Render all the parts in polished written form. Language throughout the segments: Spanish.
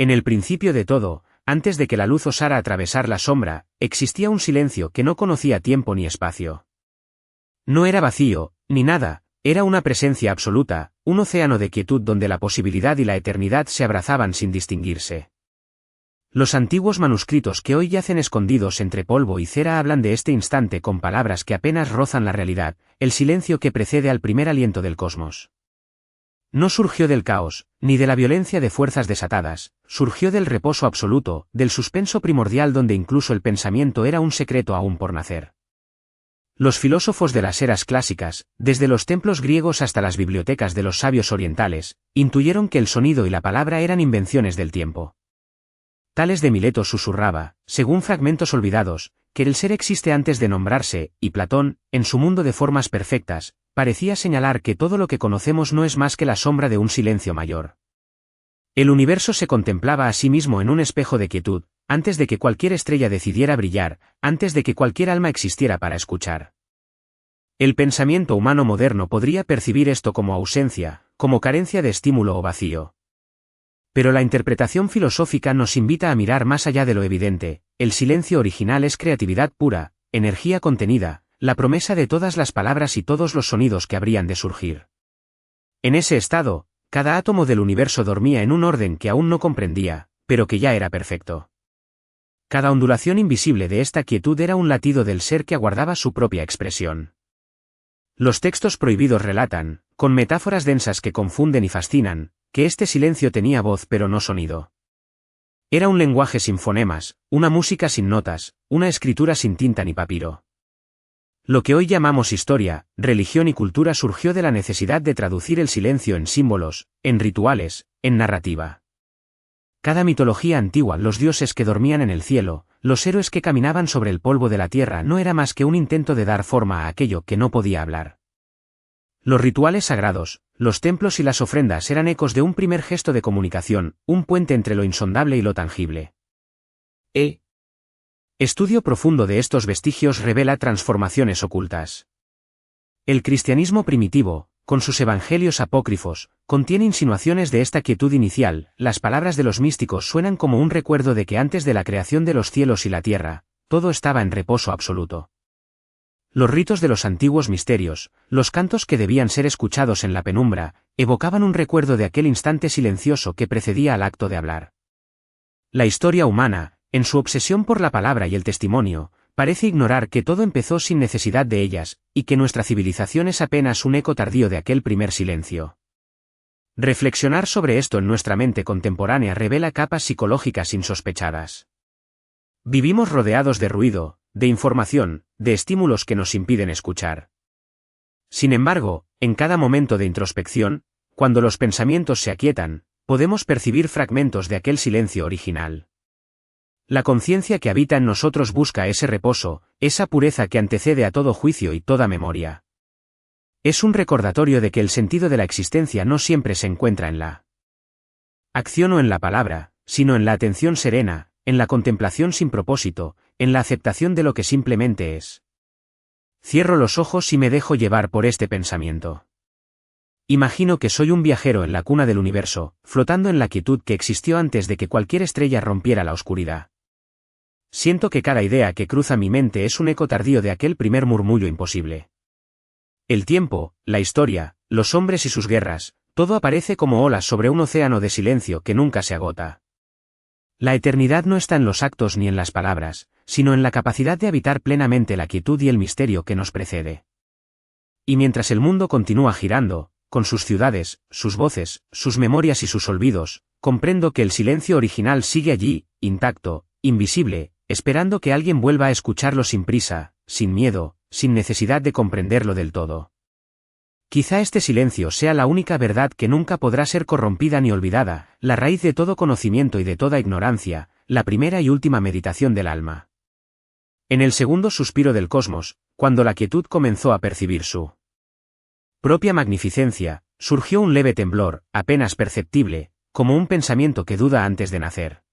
En el principio de todo, antes de que la luz osara atravesar la sombra, existía un silencio que no conocía tiempo ni espacio. No era vacío, ni nada, era una presencia absoluta, un océano de quietud donde la posibilidad y la eternidad se abrazaban sin distinguirse. Los antiguos manuscritos que hoy yacen escondidos entre polvo y cera hablan de este instante con palabras que apenas rozan la realidad, el silencio que precede al primer aliento del cosmos. No surgió del caos, ni de la violencia de fuerzas desatadas, surgió del reposo absoluto, del suspenso primordial donde incluso el pensamiento era un secreto aún por nacer. Los filósofos de las eras clásicas, desde los templos griegos hasta las bibliotecas de los sabios orientales, intuyeron que el sonido y la palabra eran invenciones del tiempo. Tales de Mileto susurraba, según fragmentos olvidados, que el ser existe antes de nombrarse, y Platón, en su mundo de formas perfectas, parecía señalar que todo lo que conocemos no es más que la sombra de un silencio mayor. El universo se contemplaba a sí mismo en un espejo de quietud, antes de que cualquier estrella decidiera brillar, antes de que cualquier alma existiera para escuchar. El pensamiento humano moderno podría percibir esto como ausencia, como carencia de estímulo o vacío. Pero la interpretación filosófica nos invita a mirar más allá de lo evidente, el silencio original es creatividad pura, energía contenida, la promesa de todas las palabras y todos los sonidos que habrían de surgir. En ese estado, cada átomo del universo dormía en un orden que aún no comprendía, pero que ya era perfecto. Cada ondulación invisible de esta quietud era un latido del ser que aguardaba su propia expresión. Los textos prohibidos relatan, con metáforas densas que confunden y fascinan, que este silencio tenía voz pero no sonido. Era un lenguaje sin fonemas, una música sin notas, una escritura sin tinta ni papiro. Lo que hoy llamamos historia, religión y cultura surgió de la necesidad de traducir el silencio en símbolos, en rituales, en narrativa. Cada mitología antigua, los dioses que dormían en el cielo, los héroes que caminaban sobre el polvo de la tierra no era más que un intento de dar forma a aquello que no podía hablar. Los rituales sagrados, los templos y las ofrendas eran ecos de un primer gesto de comunicación, un puente entre lo insondable y lo tangible. Estudio profundo de estos vestigios revela transformaciones ocultas. El cristianismo primitivo, con sus evangelios apócrifos, contiene insinuaciones de esta quietud inicial. Las palabras de los místicos suenan como un recuerdo de que antes de la creación de los cielos y la tierra, todo estaba en reposo absoluto. Los ritos de los antiguos misterios, los cantos que debían ser escuchados en la penumbra, evocaban un recuerdo de aquel instante silencioso que precedía al acto de hablar. La historia humana, en su obsesión por la palabra y el testimonio, parece ignorar que todo empezó sin necesidad de ellas, y que nuestra civilización es apenas un eco tardío de aquel primer silencio. Reflexionar sobre esto en nuestra mente contemporánea revela capas psicológicas insospechadas. Vivimos rodeados de ruido, de información, de estímulos que nos impiden escuchar. Sin embargo, en cada momento de introspección, cuando los pensamientos se aquietan, podemos percibir fragmentos de aquel silencio original. La conciencia que habita en nosotros busca ese reposo, esa pureza que antecede a todo juicio y toda memoria. Es un recordatorio de que el sentido de la existencia no siempre se encuentra en la acción o en la palabra, sino en la atención serena, en la contemplación sin propósito, en la aceptación de lo que simplemente es. Cierro los ojos y me dejo llevar por este pensamiento. Imagino que soy un viajero en la cuna del universo, flotando en la quietud que existió antes de que cualquier estrella rompiera la oscuridad. Siento que cada idea que cruza mi mente es un eco tardío de aquel primer murmullo imposible. El tiempo, la historia, los hombres y sus guerras, todo aparece como olas sobre un océano de silencio que nunca se agota. La eternidad no está en los actos ni en las palabras, sino en la capacidad de habitar plenamente la quietud y el misterio que nos precede. Y mientras el mundo continúa girando, con sus ciudades, sus voces, sus memorias y sus olvidos, comprendo que el silencio original sigue allí, intacto, invisible, esperando que alguien vuelva a escucharlo sin prisa, sin miedo, sin necesidad de comprenderlo del todo. Quizá este silencio sea la única verdad que nunca podrá ser corrompida ni olvidada, la raíz de todo conocimiento y de toda ignorancia, la primera y última meditación del alma. En el segundo suspiro del cosmos, cuando la quietud comenzó a percibir su propia magnificencia, surgió un leve temblor, apenas perceptible, como un pensamiento que duda antes de nacer.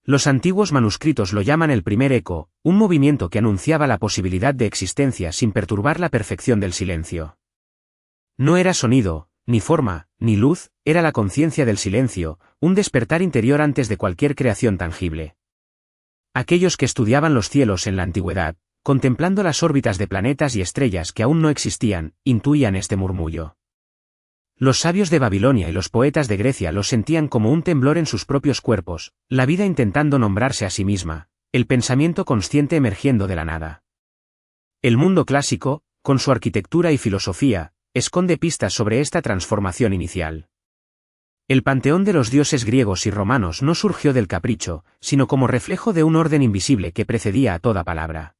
Los antiguos manuscritos lo llaman el primer eco, un movimiento que anunciaba la posibilidad de existencia sin perturbar la perfección del silencio. No era sonido, ni forma, ni luz, era la conciencia del silencio, un despertar interior antes de cualquier creación tangible. Aquellos que estudiaban los cielos en la antigüedad, contemplando las órbitas de planetas y estrellas que aún no existían, intuían este murmullo. Los sabios de Babilonia y los poetas de Grecia los sentían como un temblor en sus propios cuerpos, la vida intentando nombrarse a sí misma, el pensamiento consciente emergiendo de la nada. El mundo clásico, con su arquitectura y filosofía, esconde pistas sobre esta transformación inicial. El panteón de los dioses griegos y romanos no surgió del capricho, sino como reflejo de un orden invisible que precedía a toda palabra.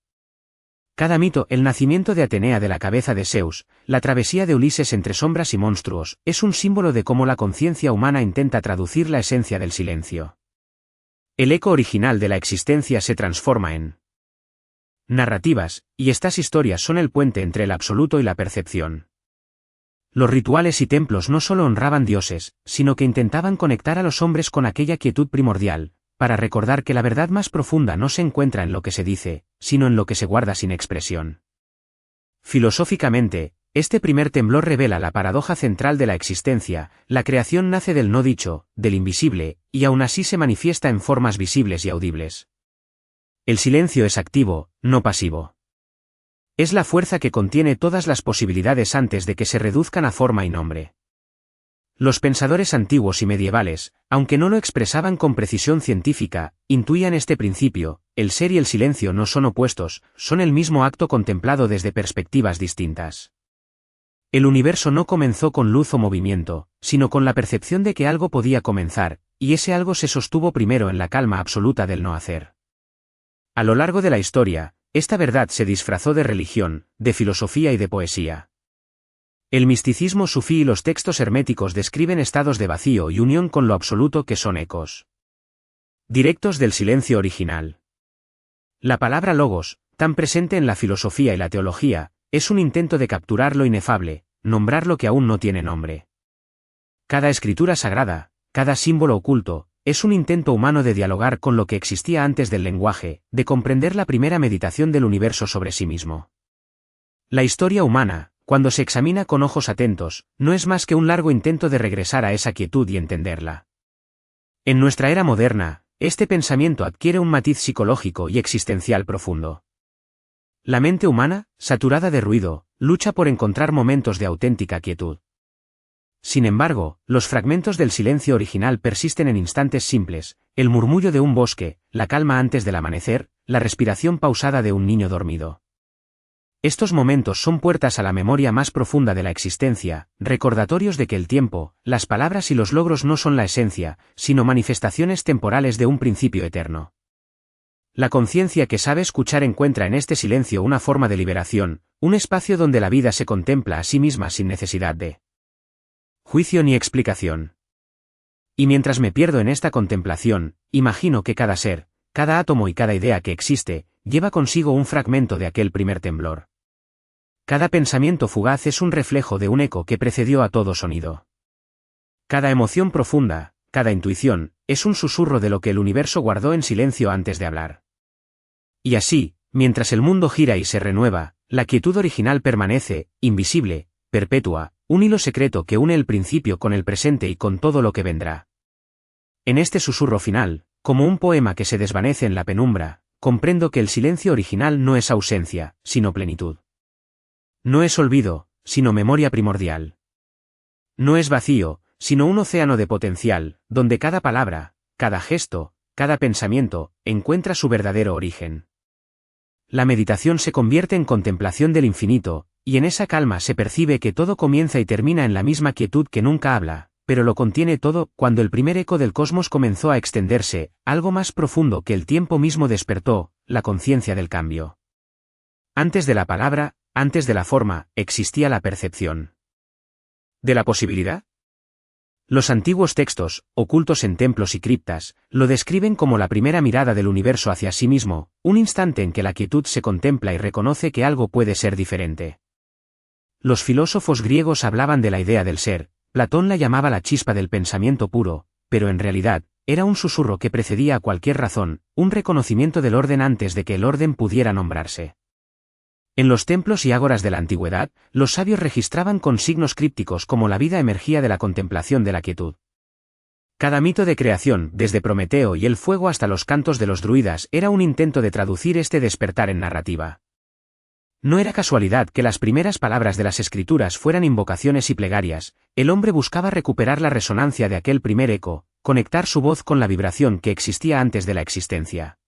Cada mito, el nacimiento de Atenea de la cabeza de Zeus, la travesía de Ulises entre sombras y monstruos, es un símbolo de cómo la conciencia humana intenta traducir la esencia del silencio. El eco original de la existencia se transforma en narrativas, y estas historias son el puente entre el absoluto y la percepción. Los rituales y templos no solo honraban dioses, sino que intentaban conectar a los hombres con aquella quietud primordial, para recordar que la verdad más profunda no se encuentra en lo que se dice, sino en lo que se guarda sin expresión. Filosóficamente, este primer temblor revela la paradoja central de la existencia: la creación nace del no dicho, del invisible, y aún así se manifiesta en formas visibles y audibles. El silencio es activo, no pasivo. Es la fuerza que contiene todas las posibilidades antes de que se reduzcan a forma y nombre. Los pensadores antiguos y medievales, aunque no lo expresaban con precisión científica, intuían este principio: el ser y el silencio no son opuestos, son el mismo acto contemplado desde perspectivas distintas. El universo no comenzó con luz o movimiento, sino con la percepción de que algo podía comenzar, y ese algo se sostuvo primero en la calma absoluta del no hacer. A lo largo de la historia, esta verdad se disfrazó de religión, de filosofía y de poesía. El misticismo sufí y los textos herméticos describen estados de vacío y unión con lo absoluto que son ecos directos del silencio original. La palabra logos, tan presente en la filosofía y la teología, es un intento de capturar lo inefable, nombrar lo que aún no tiene nombre. Cada escritura sagrada, cada símbolo oculto, es un intento humano de dialogar con lo que existía antes del lenguaje, de comprender la primera meditación del universo sobre sí mismo. La historia humana, cuando se examina con ojos atentos, no es más que un largo intento de regresar a esa quietud y entenderla. En nuestra era moderna, este pensamiento adquiere un matiz psicológico y existencial profundo. La mente humana, saturada de ruido, lucha por encontrar momentos de auténtica quietud. Sin embargo, los fragmentos del silencio original persisten en instantes simples: el murmullo de un bosque, la calma antes del amanecer, la respiración pausada de un niño dormido. Estos momentos son puertas a la memoria más profunda de la existencia, recordatorios de que el tiempo, las palabras y los logros no son la esencia, sino manifestaciones temporales de un principio eterno. La conciencia que sabe escuchar encuentra en este silencio una forma de liberación, un espacio donde la vida se contempla a sí misma sin necesidad de juicio ni explicación. Y mientras me pierdo en esta contemplación, imagino que cada ser, cada átomo y cada idea que existe, lleva consigo un fragmento de aquel primer temblor. Cada pensamiento fugaz es un reflejo de un eco que precedió a todo sonido. Cada emoción profunda, cada intuición, es un susurro de lo que el universo guardó en silencio antes de hablar. Y así, mientras el mundo gira y se renueva, la quietud original permanece, invisible, perpetua, un hilo secreto que une el principio con el presente y con todo lo que vendrá. En este susurro final, como un poema que se desvanece en la penumbra, comprendo que el silencio original no es ausencia, sino plenitud. No es olvido, sino memoria primordial. No es vacío, sino un océano de potencial, donde cada palabra, cada gesto, cada pensamiento, encuentra su verdadero origen. La meditación se convierte en contemplación del infinito, y en esa calma se percibe que todo comienza y termina en la misma quietud que nunca habla, pero lo contiene todo. Cuando el primer eco del cosmos comenzó a extenderse, algo más profundo que el tiempo mismo despertó, la conciencia del cambio. Antes de la palabra, antes de la forma, existía la percepción. ¿De la posibilidad? Los antiguos textos, ocultos en templos y criptas, lo describen como la primera mirada del universo hacia sí mismo, un instante en que la quietud se contempla y reconoce que algo puede ser diferente. Los filósofos griegos hablaban de la idea del ser, Platón la llamaba la chispa del pensamiento puro, pero en realidad, era un susurro que precedía a cualquier razón, un reconocimiento del orden antes de que el orden pudiera nombrarse. En los templos y ágoras de la antigüedad, los sabios registraban con signos crípticos cómo la vida emergía de la contemplación de la quietud. Cada mito de creación, desde Prometeo y el fuego hasta los cantos de los druidas, era un intento de traducir este despertar en narrativa. No era casualidad que las primeras palabras de las escrituras fueran invocaciones y plegarias. El hombre buscaba recuperar la resonancia de aquel primer eco, conectar su voz con la vibración que existía antes de la existencia.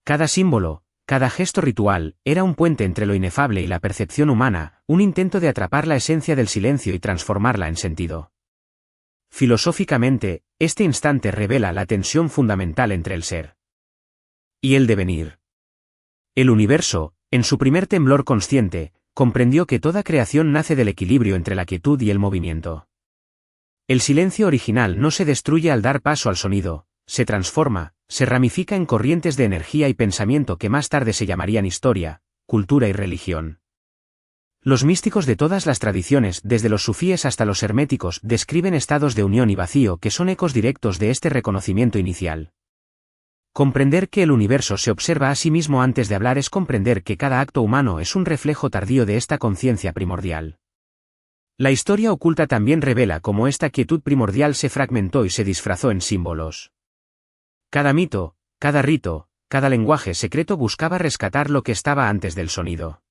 Cada símbolo, cada gesto ritual, era un puente entre lo inefable y la percepción humana, un intento de atrapar la esencia del silencio y transformarla en sentido. Filosóficamente, este instante revela la tensión fundamental entre el ser y el devenir. El universo, en su primer temblor consciente, comprendió que toda creación nace del equilibrio entre la quietud y el movimiento. El silencio original no se destruye al dar paso al sonido, se transforma, se ramifica en corrientes de energía y pensamiento que más tarde se llamarían historia, cultura y religión. Los místicos de todas las tradiciones, desde los sufíes hasta los herméticos, describen estados de unión y vacío que son ecos directos de este reconocimiento inicial. Comprender que el universo se observa a sí mismo antes de hablar es comprender que cada acto humano es un reflejo tardío de esta conciencia primordial. La historia oculta también revela cómo esta quietud primordial se fragmentó y se disfrazó en símbolos. Cada mito, cada rito, cada lenguaje secreto buscaba rescatar lo que estaba antes del sonido.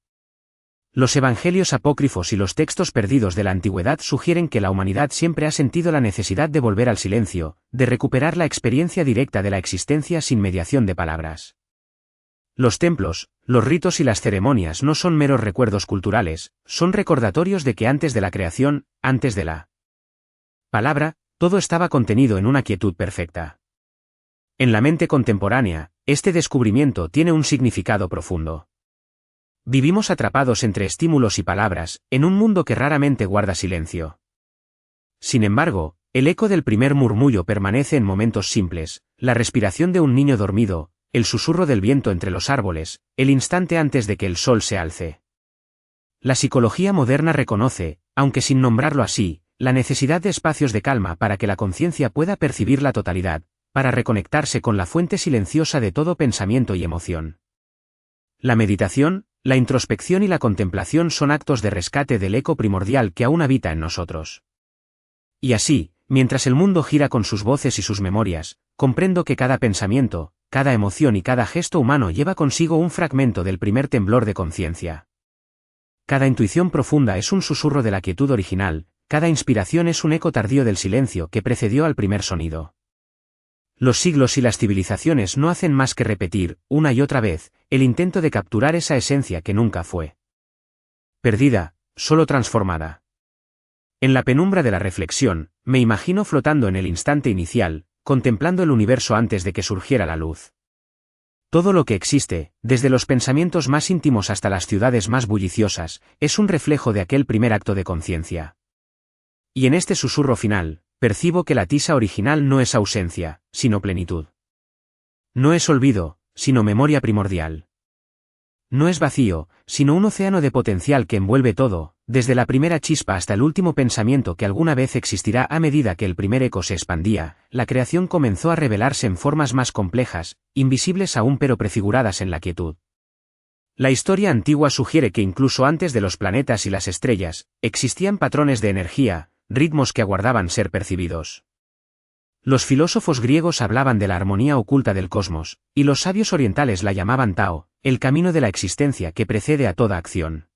Los evangelios apócrifos y los textos perdidos de la antigüedad sugieren que la humanidad siempre ha sentido la necesidad de volver al silencio, de recuperar la experiencia directa de la existencia sin mediación de palabras. Los templos, los ritos y las ceremonias no son meros recuerdos culturales, son recordatorios de que antes de la creación, antes de la palabra, todo estaba contenido en una quietud perfecta. En la mente contemporánea, este descubrimiento tiene un significado profundo. Vivimos atrapados entre estímulos y palabras, en un mundo que raramente guarda silencio. Sin embargo, el eco del primer murmullo permanece en momentos simples, la respiración de un niño dormido, el susurro del viento entre los árboles, el instante antes de que el sol se alce. La psicología moderna reconoce, aunque sin nombrarlo así, la necesidad de espacios de calma para que la conciencia pueda percibir la totalidad, para reconectarse con la fuente silenciosa de todo pensamiento y emoción. La meditación, la introspección y la contemplación son actos de rescate del eco primordial que aún habita en nosotros. Y así, mientras el mundo gira con sus voces y sus memorias, comprendo que cada pensamiento, cada emoción y cada gesto humano lleva consigo un fragmento del primer temblor de conciencia. Cada intuición profunda es un susurro de la quietud original, cada inspiración es un eco tardío del silencio que precedió al primer sonido. Los siglos y las civilizaciones no hacen más que repetir, una y otra vez, el intento de capturar esa esencia que nunca fue perdida, solo transformada. En la penumbra de la reflexión, me imagino flotando en el instante inicial, contemplando el universo antes de que surgiera la luz. Todo lo que existe, desde los pensamientos más íntimos hasta las ciudades más bulliciosas, es un reflejo de aquel primer acto de conciencia. Y en este susurro final, percibo que la tisa original no es ausencia, sino plenitud. No es olvido, sino memoria primordial. No es vacío, sino un océano de potencial que envuelve todo, desde la primera chispa hasta el último pensamiento que alguna vez existirá. A medida que el primer eco se expandía, la creación comenzó a revelarse en formas más complejas, invisibles aún pero prefiguradas en la quietud. La historia antigua sugiere que incluso antes de los planetas y las estrellas, existían patrones de energía, ritmos que aguardaban ser percibidos. Los filósofos griegos hablaban de la armonía oculta del cosmos, y los sabios orientales la llamaban Tao, el camino de la existencia que precede a toda acción.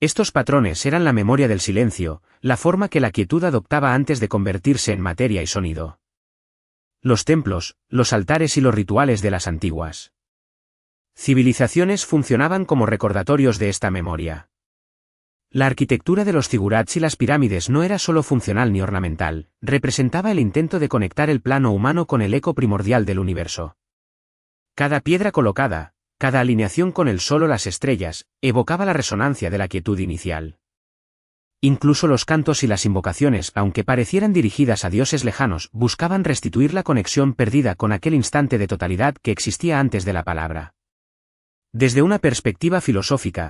Estos patrones eran la memoria del silencio, la forma que la quietud adoptaba antes de convertirse en materia y sonido. Los templos, los altares y los rituales de las antiguas civilizaciones funcionaban como recordatorios de esta memoria. La arquitectura de los zigurats y las pirámides no era solo funcional ni ornamental, representaba el intento de conectar el plano humano con el eco primordial del universo. Cada piedra colocada, cada alineación con el sol o las estrellas, evocaba la resonancia de la quietud inicial. Incluso los cantos y las invocaciones, aunque parecieran dirigidas a dioses lejanos, buscaban restituir la conexión perdida con aquel instante de totalidad que existía antes de la palabra. Desde una perspectiva filosófica,